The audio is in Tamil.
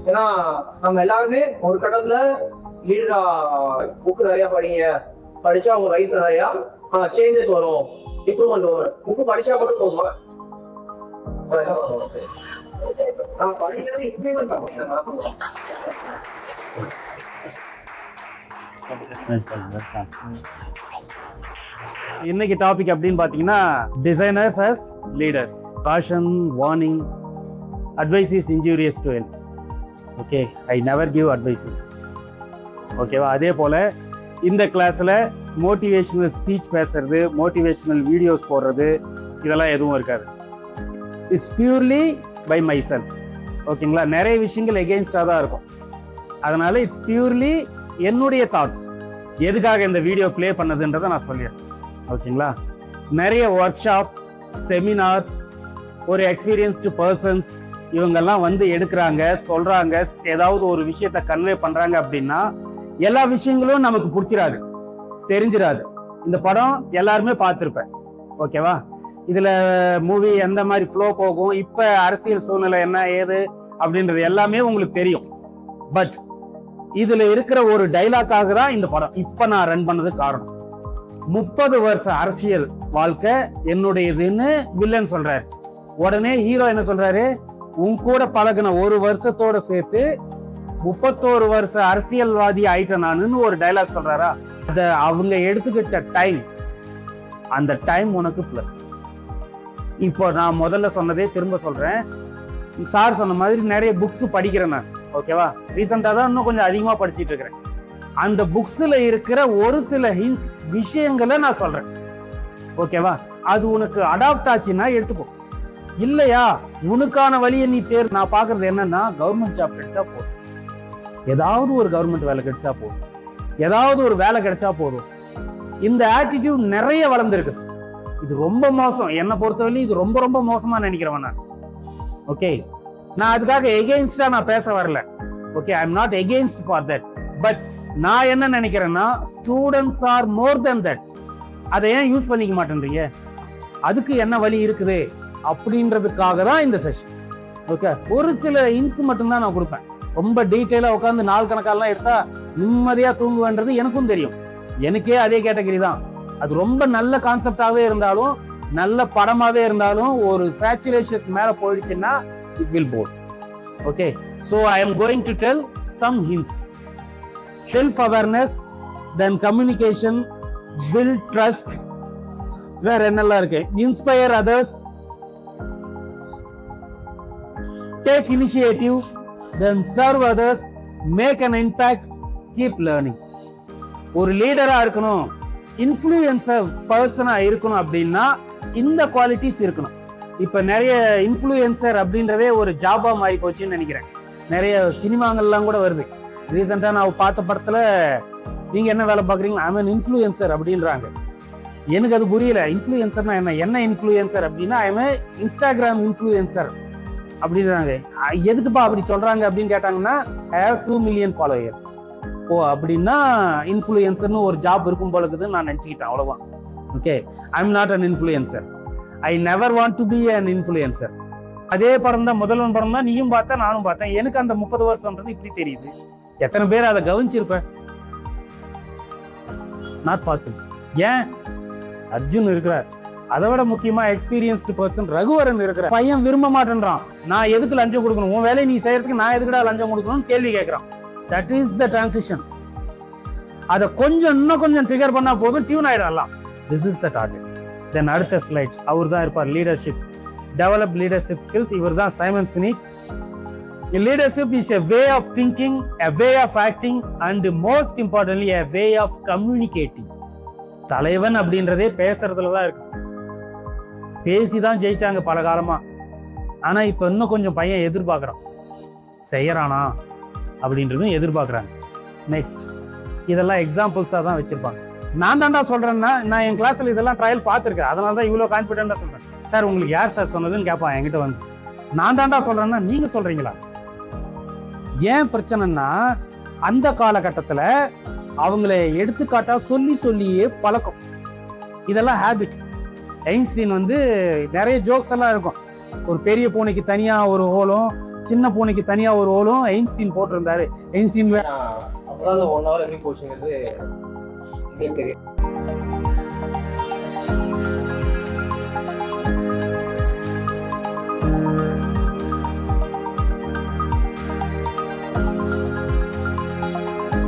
ஏன்னா நம்ம எல்லாருமே ஒரு கடத்துல லீடரா புக்கு நிறைய படிச்சா அவங்க ரைஸ் நிறையா சேஞ்சஸ் வரும், இம்ப்ரூவ்மெண்ட் வரும். புக்கு படிச்சா மட்டும் போதுமா? இன்னைக்கு டாபிக் அப்படின்னு பாத்தீங்கன்னா designers as leaders. Caution, warning, advice is injurious to health. Okay, I never give advices. ஓகேவா? அதே போல் இந்த கிளாஸில் மோட்டிவேஷனல் ஸ்பீச் பேசுறது, மோட்டிவேஷனல் வீடியோஸ் போடுறது இதெல்லாம் எதுவும் இருக்காது. It's purely by myself. ஓகேங்களா? நிறைய விஷயங்கள் எகெயின்ஸ்டாக தான் இருக்கும். அதனால இட்ஸ் பியூர்லி என்னுடைய தாட்ஸ். எதுக்காக இந்த வீடியோ ப்ளே பண்ணதுன்றதை நான் சொல்லிடுறேன். ஓகேங்களா? நிறைய ஒர்க் ஷாப்ஸ், செமினார்ஸ், ஒரு எக்ஸ்பீரியன்ஸ்டு பர்சன்ஸ் இவங்கெல்லாம் வந்து எடுக்கிறாங்க, சொல்றாங்க, ஏதாவது ஒரு விஷயத்த கன்வே பண்றாங்க அப்படின்னா எல்லா விஷயங்களும் நமக்கு பிடிச்சிடாது, தெரிஞ்சிடாது. இந்த படம் எல்லாருமே பார்த்துருப்பேன். ஓகேவா? இதுல மூவி எந்த மாதிரி ஃப்ளோ போகும், இப்ப அரசியல் சூழ்நிலை என்ன ஏது அப்படின்றது எல்லாமே உங்களுக்கு தெரியும். பட் இதுல இருக்கிற ஒரு டைலாக்காக தான் இந்த படம் இப்ப நான் ரன் பண்ணது காரணம். 30 வருஷ அரசியல் வாழ்க்கை என்னுடையதுன்னு வில்லன் சொல்றாரு. உடனே ஹீரோ என்ன சொல்றாரு? உன் கூட பழகின ஒரு வருஷத்தோட சேர்த்து 31 வருஷ அரசியல்வாதி ஆயிட்டேன் நானுன்னு ஒரு டைலாக் சொல்றாரா? அத அவங்க எடுத்துக்கிட்ட டைம், அந்த டைம் உனக்கு பிளஸ். இப்போ நான் முதல்ல சொன்னதே திரும்ப சொல்றேன். சார் சொன்ன மாதிரி நிறைய புக்ஸ் படிக்கிறேன் நான். ஓகேவா? ரீசெண்டா தான் இன்னும் கொஞ்சம் அதிகமா படிச்சுட்டு இருக்கிறேன். அந்த புக்ஸ்ல இருக்கிற ஒரு சில விஷயங்களை நான் சொல்றேன். ஓகேவா? அது உனக்கு அடாப்ட் ஆச்சுன்னா எடுத்துக்கோ. இல்லையா உனக்கான வழியை நீ நான் பாக்குறது என்னன்னா, கவர்மெண்ட் ஜாப் கிடைச்சா போதும், ஏதாவது ஒரு கவர்மெண்ட் வேலை கிடைச்சா போதும், ஏதாவது ஒரு வேலை கிடைச்சா போதும். இந்த ஆட்டிடியூட் நிறைய வளர்ந்துருக்குது. இது ரொம்ப மோசம். என்னை பொறுத்தவரையும் இது ரொம்ப ரொம்ப மோசமா நினைக்கிறவன் நான். ஓகே, நான் அதுக்காக எகெயின்ஸ்டா நான் பேச வரல. Okay, I am not against for that. But நான் என்ன நினைக்கிறேன்னா, students are more then that. அதை ஏன் யூஸ் பண்ணிக்க மாட்டேன்றீங்க? அதுக்கு என்ன வழி இருக்குது அப்படின்றதுக்காக தான் இந்த செஷன். ஓகே, ஒரு சில இன்ஸ் மட்டும்தான் நான் கொடுப்பேன். ரொம்ப டீட்டெயிலா உட்காந்து நாள் கணக்காலாம் எடுத்தா நிம்மதியா தூங்குவேன்றது எனக்கும் தெரியும். எனக்கே அதே கேட்டகரி தான். அது ரொம்ப நல்ல கான்செப்டாவே இருந்தாலும், நல்ல படமாவே இருந்தாலும், ஒரு சேச்சுரேஷனுக்கு மேல போயிடுச்சுன்னா it will bore. Okay, so I am going to tell some hints. Self awareness, then communication, build trust, வேற என்னெல்லாம் இருக்கு, inspire others, take initiative, then serve others, make an impact, keep learning. ஒரு லீடரா இருக்கணும், இன்ஃப்ளூயன்சர் பர்சனா இருக்கணும் அப்படின்னா இந்த குவாலிட்டிஸ் இருக்கணும். இப்ப நிறைய இன்ஃப்ளூயன்சர் அப்படின்றதே ஒரு ஜாபா மாறி போச்சுன்னு நினைக்கிறேன். நிறைய சினிமாங்கள்லாம் கூட வருது. ரீசெண்டா நான் பார்த்த படத்துல நீங்க என்ன வேலை பாக்குறீங்க, ஐ மீன் இன்ஃப்ளூயன்சர் அப்படின்றாங்க. எனக்கு அது புரியல. இன்ஃப்ளூயன்சர்னா என்ன இன்ஃப்ளூயன்சர் அப்படின்னா ஐ மீன் இன்ஸ்டாகிராம் இன்ஃப்ளூயன்சர் அப்படின்றாங்க. எதுக்குப்பா அப்படி சொல்றாங்க அப்படின்னு கேட்டாங்கன்னா, ஐ ஹேவ் 2 மில்லியன் ஃபாலோவர்ஸ். ஓ, அப்படின்னா இன்ஃப்ளூயன்சர்னு ஒரு ஜாப் இருக்கும் போல இருக்குதுன்னு நான் நினைச்சுக்கிட்டேன். அவ்வளவுதான். Okay, I am not an influencer. I never want to be an influencer. அதே படம் தான், முதல்வன் படம் தான் நீயும் பார்த்தேன், நானும் பார்த்தேன். எனக்கு அந்த 30 வருஷம்ன்றது இப்படி தெரியுது. எத்தனை பேர் அதை கவனிச்சிருப்பேன்? Not possible. ஏன்? அர்ஜுன் இருக்கிறார். அதை விட முக்கியமா எக்ஸ்பீரியன்ஸ்டு பர்சன் ரகுவரன் இருக்கிற பையன் விரும்ப மாட்டேன்றான். நான் எதுக்கு லஞ்சம் கொடுக்கணும், உன் வேலையை நீ செய்யறதுக்கு நான் எதுக்குடா லஞ்சம் கொடுக்கணும்னு கேள்வி கேட்கிறான். That is the transition. அதை இன்னும் கொஞ்சம் ட்ரிகர் பண்ணா போதும், டியூன் ஆயிடலாம். This is the target. Then அடுத்த ஸ்லைட் அவர் தான் இருப்பார். Leadership, develop leadership skills. இவர் தான் Simon Sinek. Leadership is a way of thinking, a way of acting, and most importantly a way of communicating. தலைவன் அப்படின்றதே பேசுறதுல தான் இருக்கு. பேசிதான் ஜெயிச்சாங்க பல காலமா. ஆனா இப்ப இன்னும் கொஞ்சம் பையன் எதிர்பார்க்கறான், செய்யறானா அப்படின்றதும் எதிர்பார்க்கறாங்க. நெக்ஸ்ட், இதெல்லாம் எக்ஸாம்பிள்ஸா தான் வச்சிருப்பாங்க. நான் தாண்டா சொல்றேன்னா, நான் என் கிளாஸ்ல இதெல்லாம் ட்ரையல் பார்த்துருக்கேன். அதனால தான் இவ்வளோ கான்ஃபிடென்ட்டா சொல்றேன். சார் உங்களுக்கு யார் சார் சொன்னதுன்னு கேட்பான் என்கிட்ட வந்து. நான் தாண்டா சொல்றேன்னா நீங்க சொல்றீங்களா? ஏன் பிரச்சனைன்னா, அந்த காலகட்டத்துல அவங்களை எடுத்துக்காட்டா சொல்லியே பழக்கம். இதெல்லாம் ஹேபிட். ஐன்ஸ்டீன் வந்து நிறைய ஜோக்ஸ் எல்லாம் இருக்கும். ஒரு பெரிய பூனைக்கு தனியாக ஒரு ஹோலும் சின்ன பூனைக்கு தனியாக ஒரு ஹோலும் ஐன்ஸ்டீன் போட்டிருந்தாரு. ஐன்ஸ்டீன் அப்பதான் அந்த 1 hour எப்படி போச்சுங்கிறது எனக்கு தெரியும்.